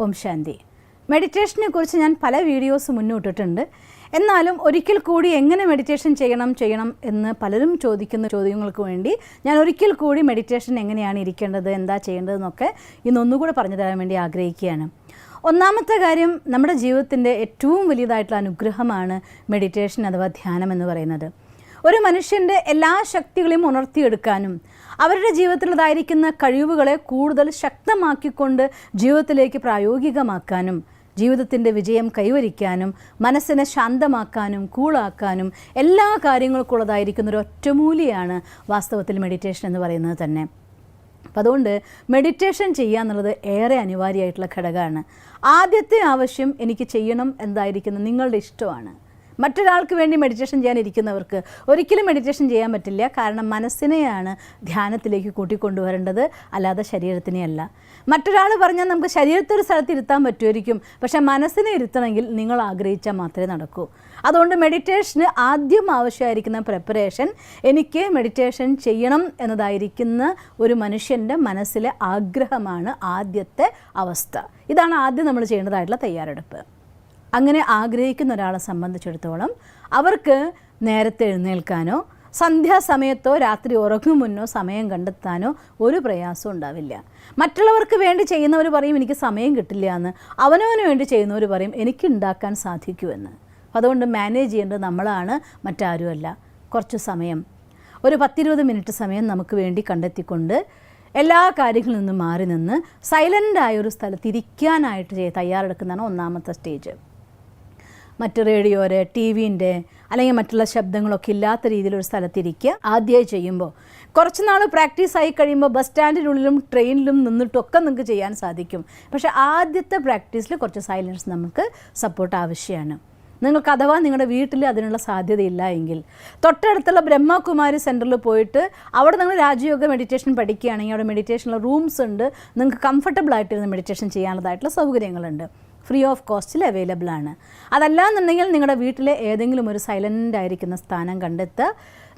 ഓം ശാന്തി. മെഡിറ്റേഷനെ കുറിച്ച് ഞാൻ പല വീഡിയോസ് മുന്നോട്ടിട്ടുണ്ട്. എന്നാലും ഒരിക്കൽ കൂടി എങ്ങനെ മെഡിറ്റേഷൻ ചെയ്യണം എന്ന് പലരും ചോദിക്കുന്ന ചോദ്യങ്ങൾക്ക് വേണ്ടി ഞാൻ ഒരിക്കൽ കൂടി മെഡിറ്റേഷൻ എങ്ങനെയാണ് ഇരിക്കേണ്ടത്, എന്താ ചെയ്യേണ്ടതെന്നൊക്കെ ഇന്നൊന്നുകൂടെ പറഞ്ഞു തരാൻ വേണ്ടി ആഗ്രഹിക്കുകയാണ്. ഒന്നാമത്തെ കാര്യം, നമ്മുടെ ജീവിതത്തിൻ്റെ ഏറ്റവും വലിയതായിട്ടുള്ള അനുഗ്രഹമാണ് മെഡിറ്റേഷൻ അഥവാ ധ്യാനം എന്ന് പറയുന്നത്. ഒരു മനുഷ്യൻ്റെ എല്ലാ ശക്തികളെയും ഉണർത്തിയെടുക്കാനും അവരുടെ ജീവിതത്തിലുള്ളതായിരിക്കുന്ന കഴിവുകളെ കൂടുതൽ ശക്തമാക്കിക്കൊണ്ട് ജീവിതത്തിലേക്ക് പ്രായോഗികമാക്കാനും ജീവിതത്തിൻ്റെ വിജയം കൈവരിക്കാനും മനസ്സിനെ ശാന്തമാക്കാനും കൂളാക്കാനും എല്ലാ കാര്യങ്ങൾക്കുള്ളതായിരിക്കുന്ന ഒരു ഒറ്റമൂലിയാണ് വാസ്തവത്തിൽ മെഡിറ്റേഷൻ എന്ന് പറയുന്നത് തന്നെ. അപ്പം അതുകൊണ്ട് മെഡിറ്റേഷൻ ചെയ്യുക എന്നുള്ളത് ഏറെ അനിവാര്യമായിട്ടുള്ള ഘടകമാണ്. ആദ്യത്തെ ആവശ്യം എനിക്ക് ചെയ്യണം എന്തായിരിക്കുന്നത് നിങ്ങളുടെ ഇഷ്ടമാണ്. മറ്റൊരാൾക്ക് വേണ്ടി മെഡിറ്റേഷൻ ചെയ്യാനിരിക്കുന്നവർക്ക് ഒരിക്കലും മെഡിറ്റേഷൻ ചെയ്യാൻ പറ്റില്ല. കാരണം മനസ്സിനെയാണ് ധ്യാനത്തിലേക്ക് കൂട്ടിക്കൊണ്ടുവരേണ്ടത്, അല്ലാതെ ശരീരത്തിനെയല്ല. മറ്റൊരാൾ പറഞ്ഞാൽ നമുക്ക് ശരീരത്തെ ഒരു സ്ഥലത്ത് ഇരുത്താൻ പറ്റുമായിരിക്കും, പക്ഷേ മനസ്സിനെ ഇരുത്തണമെങ്കിൽ നിങ്ങൾ ആഗ്രഹിച്ചാൽ മാത്രമേ നടക്കൂ. അതുകൊണ്ട് മെഡിറ്റേഷന് ആദ്യം ആവശ്യമായിരിക്കുന്ന പ്രിപ്പറേഷൻ, എനിക്ക് മെഡിറ്റേഷൻ ചെയ്യണം എന്നതായിരിക്കുന്ന ഒരു മനുഷ്യൻ്റെ മനസ്സിലെ ആഗ്രഹമാണ് ആദ്യത്തെ അവസ്ഥ. ഇതാണ് ആദ്യം നമ്മൾ ചെയ്യേണ്ടതായിട്ടുള്ള തയ്യാറെടുപ്പ്. അങ്ങനെ ആഗ്രഹിക്കുന്ന ഒരാളെ സംബന്ധിച്ചിടത്തോളം അവർക്ക് നേരത്തെ എഴുന്നേൽക്കാനോ സന്ധ്യാസമയത്തോ രാത്രി ഉറങ്ങും മുന്നോ സമയം കണ്ടെത്താനോ ഒരു പ്രയാസവും ഉണ്ടാവില്ല. മറ്റുള്ളവർക്ക് വേണ്ടി ചെയ്യുന്നവർ പറയും എനിക്ക് സമയം കിട്ടില്ല എന്ന്, അവനവന് വേണ്ടി ചെയ്യുന്നവർ പറയും എനിക്ക് ഉണ്ടാക്കാൻ സാധിക്കുമെന്ന്. അതുകൊണ്ട് മാനേജ് ചെയ്യേണ്ടത് നമ്മളാണ്, മറ്റാരുമല്ല. കുറച്ച് സമയം, ഒരു 10-20 മിനിറ്റ് സമയം നമുക്ക് വേണ്ടി കണ്ടെത്തിക്കൊണ്ട് എല്ലാ കാര്യങ്ങളിൽ നിന്നും മാറി നിന്ന് സൈലൻ്റായ ഒരു സ്ഥലത്ത് ഇരിക്കാനായിട്ട് തയ്യാറെടുക്കുന്നതാണ് ഒന്നാമത്തെ സ്റ്റേജ്. മറ്റ് റേഡിയോയുടെ TV-ൻ്റെ അല്ലെങ്കിൽ മറ്റുള്ള ശബ്ദങ്ങളൊക്കെ ഇല്ലാത്ത രീതിയിലൊരു സ്ഥലത്തിരിക്കുക. ആദ്യമായി ചെയ്യുമ്പോൾ കുറച്ച് നാൾ പ്രാക്ടീസായി കഴിയുമ്പോൾ ബസ് സ്റ്റാൻഡിനുള്ളിലും ട്രെയിനിലും നിന്നിട്ടൊക്കെ നിങ്ങൾക്ക് ചെയ്യാൻ സാധിക്കും. പക്ഷേ ആദ്യത്തെ പ്രാക്ടീസിൽ കുറച്ച് സൈലൻസ് നമുക്ക് സപ്പോർട്ട് ആവശ്യമാണ്. നിങ്ങൾക്ക് അഥവാ നിങ്ങളുടെ വീട്ടിൽ അതിനുള്ള സാധ്യതയില്ല എങ്കിൽ തൊട്ടടുത്തുള്ള ബ്രഹ്മകുമാരി സെൻറ്ററിൽ പോയിട്ട് അവിടെ നിങ്ങൾ രാജയോഗ മെഡിറ്റേഷൻ പഠിക്കുകയാണെങ്കിൽ അവിടെ മെഡിറ്റേഷനുള്ള റൂംസ് ഉണ്ട്. നിങ്ങൾക്ക് കംഫർട്ടബിൾ ആയിട്ടിരുന്ന് മെഡിറ്റേഷൻ ചെയ്യാനുള്ളതായിട്ടുള്ള സൗകര്യങ്ങളുണ്ട്. ഫ്രീ ഓഫ് കോസ്റ്റിൽ അവൈലബിൾ ആണ്. അതല്ലാന്നുണ്ടെങ്കിൽ നിങ്ങളുടെ വീട്ടിലെ ഏതെങ്കിലും ഒരു സൈലൻ്റ് ആയിരിക്കുന്ന സ്ഥാനം കണ്ടെത്തുക.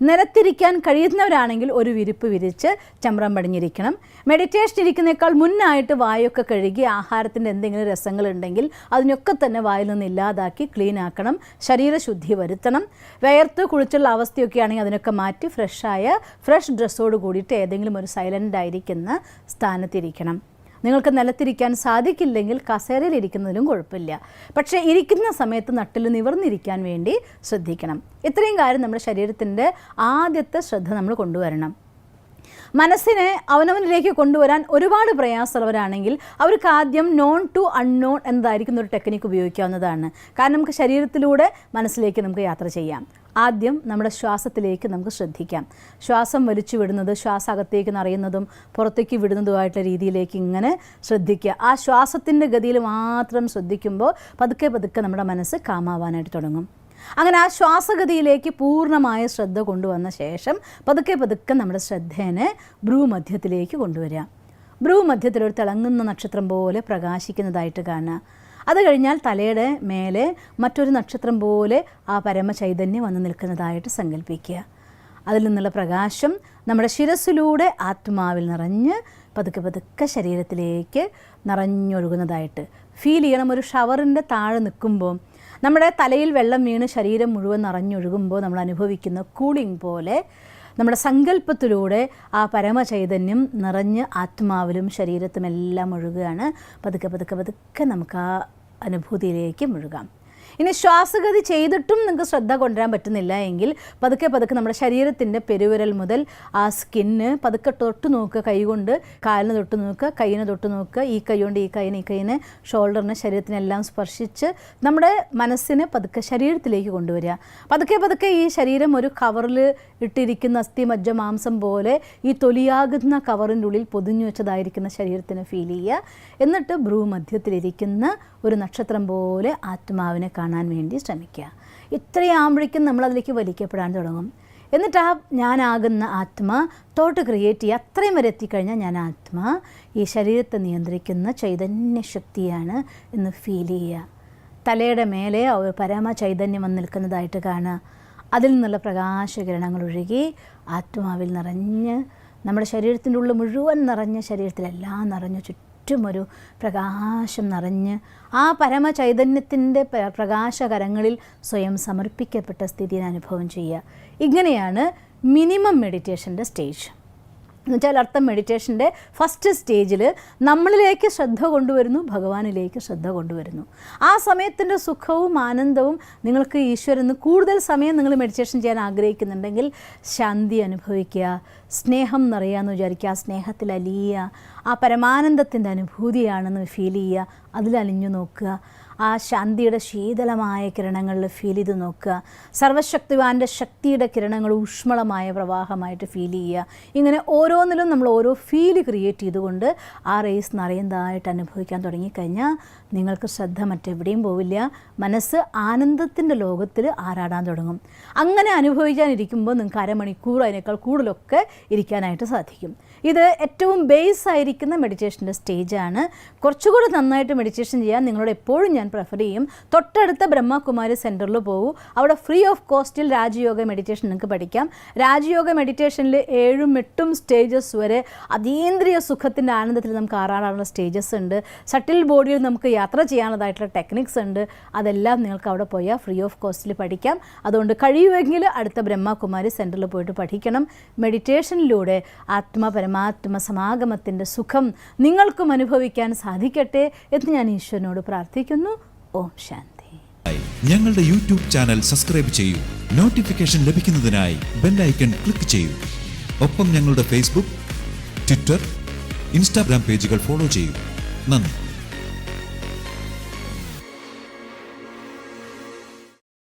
നിലത്തിരിക്കാൻ കഴിയുന്നവരാണെങ്കിൽ ഒരു വിരിപ്പ് വിരിച്ച് ചമ്രം പടിഞ്ഞിരിക്കണം. മെഡിറ്റേഷൻ ഇരിക്കുന്നേക്കാൾ മുന്നായിട്ട് വായൊക്കെ കഴുകി ആഹാരത്തിൻ്റെ എന്തെങ്കിലും രസങ്ങളുണ്ടെങ്കിൽ അതിനൊക്കെ തന്നെ വായിൽ നിന്ന് ഇല്ലാതാക്കി ക്ലീൻ ആക്കണം. ശരീരശുദ്ധി വരുത്തണം. വിയർത്ത് കുളിച്ചുള്ള അവസ്ഥയൊക്കെ ആണെങ്കിൽ അതിനൊക്കെ മാറ്റി ഫ്രഷ് ഡ്രസ്സോട് കൂടിയിട്ട് ഏതെങ്കിലും ഒരു സൈലൻ്റ് ആയിരിക്കുന്ന സ്ഥാനത്തിരിക്കണം. നിങ്ങൾക്ക് നിലത്തിരിക്കാൻ സാധിക്കില്ലെങ്കിൽ കസേരയിലിരിക്കുന്നതിലും കുഴപ്പമില്ല. പക്ഷേ ഇരിക്കുന്ന സമയത്ത് നട്ടിൽ നിവർന്നിരിക്കാൻ വേണ്ടി ശ്രദ്ധിക്കണം. ഇത്രയും കാര്യം നമ്മുടെ ശരീരത്തിൻ്റെ ആദ്യത്തെ ശ്രദ്ധ നമ്മൾ കൊണ്ടുവരണം. മനസ്സിനെ അവനവനിലേക്ക് കൊണ്ടുവരാൻ ഒരുപാട് പ്രയാസമുള്ളവരാണെങ്കിൽ അവർക്ക് ആദ്യം നോൺ ടു അൺനോൺ എന്നതായിരിക്കുന്ന ഒരു ടെക്നിക്ക് ഉപയോഗിക്കാവുന്നതാണ്. കാരണം നമുക്ക് ശരീരത്തിലൂടെ മനസ്സിലേക്ക് നമുക്ക് യാത്ര ചെയ്യാം. ആദ്യം നമ്മുടെ ശ്വാസത്തിലേക്ക് നമുക്ക് ശ്രദ്ധിക്കാം. ശ്വാസം വലിച്ചു വിടുന്നത്, ശ്വാസം അകത്തേക്ക് നിറയുന്നതും പുറത്തേക്ക് വിടുന്നതുമായിട്ടുള്ള രീതിയിലേക്ക് ഇങ്ങനെ ശ്രദ്ധിക്കുക. ആ ശ്വാസത്തിൻ്റെ ഗതിയിൽ മാത്രം ശ്രദ്ധിക്കുമ്പോൾ പതുക്കെ പതുക്കെ നമ്മുടെ മനസ്സ് കാമാവാനായിട്ട് തുടങ്ങും. അങ്ങനെ ആ ശ്വാസഗതിയിലേക്ക് പൂർണ്ണമായ ശ്രദ്ധ കൊണ്ടുവന്ന ശേഷം പതുക്കെ പതുക്കെ നമ്മുടെ ശ്രദ്ധേനെ ഭ്രൂമധ്യത്തിലേക്ക് കൊണ്ടുവരിക. ഭ്രൂമധ്യത്തിൽ ഒരു തിളങ്ങുന്ന നക്ഷത്രം പോലെ പ്രകാശിക്കുന്നതായിട്ട് കാണുക. അത് കഴിഞ്ഞാൽ തലയുടെ മേലെ മറ്റൊരു നക്ഷത്രം പോലെ ആ പരമചൈതന്യം വന്ന് നിൽക്കുന്നതായിട്ട് സങ്കല്പിക്കുക. അതിൽ നിന്നുള്ള പ്രകാശം നമ്മുടെ ശിരസ്സിലൂടെ ആത്മാവിൽ നിറഞ്ഞ് പതുക്കെ പതുക്കെ ശരീരത്തിലേക്ക് നിറഞ്ഞൊഴുകുന്നതായിട്ട് ഫീൽ ചെയ്യണം. ഒരു ഷവറിൻ്റെ താഴെ നിൽക്കുമ്പോൾ നമ്മുടെ തലയിൽ വെള്ളം വീണ് ശരീരം മുഴുവൻ നിറഞ്ഞൊഴുകുമ്പോൾ നമ്മൾ അനുഭവിക്കുന്ന കൂളിംഗ് പോലെ നമ്മുടെ സങ്കല്പത്തിലൂടെ ആ പരമചൈതന്യം നിറഞ്ഞ് ആത്മാവിലും ശരീരത്തുമെല്ലാം ഒഴുകുകയാണ്. പതുക്കെ പതുക്കെ പതുക്കെ നമുക്ക് ആ അനുഭൂതിയിലേക്ക് മുഴുകാം. ഇനി ശ്വാസഗതി ചെയ്തിട്ടും നിങ്ങൾക്ക് ശ്രദ്ധ കൊണ്ടുവരാൻ പറ്റുന്നില്ല എങ്കിൽ പതുക്കെ പതുക്കെ നമ്മുടെ ശരീരത്തിൻ്റെ പെരുവിരൽ മുതൽ ആ സ്കിന്ന് പതുക്കെ തൊട്ട് നോക്കുക. കൈകൊണ്ട് കാലിന് തൊട്ട് നോക്കുക, കൈയിന് തൊട്ട് നോക്കുക. ഈ കൈ കൊണ്ട് ഈ കൈയിനെ ഷോൾഡറിനെ ശരീരത്തിനെല്ലാം സ്പർശിച്ച് നമ്മുടെ മനസ്സിനെ പതുക്കെ ശരീരത്തിലേക്ക് കൊണ്ടുവരിക. പതുക്കെ പതുക്കെ ഈ ശരീരം ഒരു കവറിൽ ഇട്ടിരിക്കുന്ന അസ്ഥി മജ്ജ മാംസം പോലെ ഈ തൊലിയാകുന്ന കവറിൻ്റെ ഉള്ളിൽ പൊതിഞ്ഞു വെച്ചതായിരിക്കുന്ന ശരീരത്തിനെ ഫീൽ ചെയ്യുക. എന്നിട്ട് ഭ്രൂമധ്യത്തിലിരിക്കുന്ന ഒരു നക്ഷത്രം പോലെ ആത്മാവിനെ കാണാൻ വേണ്ടി ശ്രമിക്കുക. ഇത്രയാകുമ്പോഴേക്കും നമ്മളതിലേക്ക് വലിക്കപ്പെടാൻ തുടങ്ങും. എന്നിട്ട് ആ ഞാനാകുന്ന ആത്മാ തോട്ട് ക്രിയേറ്റ് ചെയ്യുക. അത്രയും വരെ എത്തിക്കഴിഞ്ഞാൽ ഞാൻ ആത്മാ ഈ ശരീരത്തെ നിയന്ത്രിക്കുന്ന ചൈതന്യശക്തിയാണ് എന്ന് ഫീൽ ചെയ്യുക. തലയുടെ മേലെ ഒരു പരമ ചൈതന്യം വന്ന് നിൽക്കുന്നതായിട്ട് കാണുക. അതിൽ നിന്നുള്ള പ്രകാശകിരണങ്ങൾ ഒഴുകി ആത്മാവിൽ നിറഞ്ഞ് നമ്മുടെ ശരീരത്തിൻ്റെ ഉള്ളിൽ മുഴുവൻ നിറഞ്ഞ ശരീരത്തിലെല്ലാം നിറഞ്ഞു ചുറ്റും ഒരു പ്രകാശം നിറഞ്ഞ് ആ പരമചൈതന്യത്തിൻ്റെ പ്രകാശകരങ്ങളിൽ സ്വയം സമർപ്പിക്കപ്പെട്ട സ്ഥിതിയിൽ അനുഭവം ചെയ്യുക. ഇങ്ങനെയാണ് മിനിമം മെഡിറ്റേഷൻ്റെ സ്റ്റേജ്. എന്നുവെച്ചാൽ അർത്ഥം മെഡിറ്റേഷൻ്റെ ഫസ്റ്റ് സ്റ്റേജിൽ നമ്മളിലേക്ക് ശ്രദ്ധ കൊണ്ടുവരുന്നു, ഭഗവാനിലേക്ക് ശ്രദ്ധ കൊണ്ടുവരുന്നു. ആ സമയത്തിൻ്റെ സുഖവും ആനന്ദവും നിങ്ങൾക്ക് ഈശ്വരന് കൂടുതൽ സമയം നിങ്ങൾ മെഡിറ്റേഷൻ ചെയ്യാൻ ആഗ്രഹിക്കുന്നുണ്ടെങ്കിൽ ശാന്തി അനുഭവിക്കുക, സ്നേഹം നിറയാമെന്ന് വിചാരിക്കുക, ആ സ്നേഹത്തിൽ അലിയുക, ആ പരമാനന്ദത്തിൻ്റെ അനുഭൂതിയാണെന്ന് ഫീൽ ചെയ്യുക, അതിലലിഞ്ഞു നോക്കുക, ആ ശാന്തിയുടെ ശീതളമായ കിരണങ്ങളിൽ ഫീൽ ചെയ്ത് നോക്കുക, സർവശക്തിവാൻ്റെ ശക്തിയുടെ കിരണങ്ങൾ ഊഷ്മളമായ പ്രവാഹമായിട്ട് ഫീൽ ചെയ്യുക. ഇങ്ങനെ ഓരോന്നിലും നമ്മൾ ഓരോ ഫീല് ക്രിയേറ്റ് ചെയ്തുകൊണ്ട് ആ റേസ് നിറയുന്നതായിട്ട് അനുഭവിക്കാൻ തുടങ്ങിക്കഴിഞ്ഞാൽ നിങ്ങൾക്ക് ശ്രദ്ധ മറ്റെവിടെയും പോവില്ല, മനസ്സ് ആനന്ദത്തിൻ്റെ ലോകത്തിൽ ആരാടാൻ തുടങ്ങും. അങ്ങനെ അനുഭവിക്കാനിരിക്കുമ്പോൾ നിങ്ങൾക്ക് അരമണിക്കൂർ അതിനേക്കാൾ കൂടുതലൊക്കെ ഇരിക്കാനായിട്ട് സാധിക്കും. ഇത് ഏറ്റവും ബേസ് ആയിരിക്കുന്ന മെഡിറ്റേഷൻ്റെ സ്റ്റേജാണ്. കുറച്ചുകൂടി നന്നായിട്ട് മെഡിറ്റേഷൻ ചെയ്യാൻ നിങ്ങളോട് എപ്പോഴും ഞാൻ പ്രിഫർ ചെയ്യും, തൊട്ടടുത്ത ബ്രഹ്മകുമാരി സെൻറ്ററിൽ പോകൂ. അവിടെ ഫ്രീ ഓഫ് കോസ്റ്റിൽ രാജയോഗ മെഡിറ്റേഷൻ നിങ്ങൾക്ക് പഠിക്കാം. രാജയോഗ മെഡിറ്റേഷനിൽ 7ഉം 8ഉം സ്റ്റേജസ് വരെ അതീന്ദ്രിയ സുഖത്തിൻ്റെ ആനന്ദത്തിൽ നമുക്ക് ആറാടാനുള്ള സ്റ്റേജസ് ഉണ്ട്. സട്ടിൽ ബോഡിയിൽ നമുക്ക് യാത്ര ചെയ്യാനുള്ളതായിട്ടുള്ള ടെക്നിക്സ് ഉണ്ട്. അതെല്ലാം നിങ്ങൾക്ക് അവിടെ പോയാൽ ഫ്രീ ഓഫ് കോസ്റ്റിൽ പഠിക്കാം. അതുകൊണ്ട് കഴിയുമെങ്കിൽ അടുത്ത ബ്രഹ്മകുമാരി സെൻറ്ററിൽ പോയിട്ട് പഠിക്കണം. മെഡിറ്റേഷനിലൂടെ പരമാത്മ സമാഗമത്തിൻ്റെ സുഖം നിങ്ങൾക്കും അനുഭവിക്കാൻ സാധിക്കട്ടെ എന്ന് ഞാൻ ഈശ്വരനോട് പ്രാർത്ഥിക്കുന്നു. ഓം ശാന്തി. ഞങ്ങളുടെ യൂട്യൂബ് ചാനൽ സബ്സ്ക്രൈബ് ചെയ്യൂ. നോട്ടിഫിക്കേഷൻ ലഭിക്കുന്നതിനായി ബെൽ ഐക്കൺ ക്ലിക്ക് ചെയ്യൂ. ഒപ്പം ഞങ്ങളുടെ ഫേസ്ബുക്ക്, ട്വിറ്റർ, ഇൻസ്റ്റാഗ്രാം പേജുകൾ ഫോളോ ചെയ്യൂ. നന്ദി.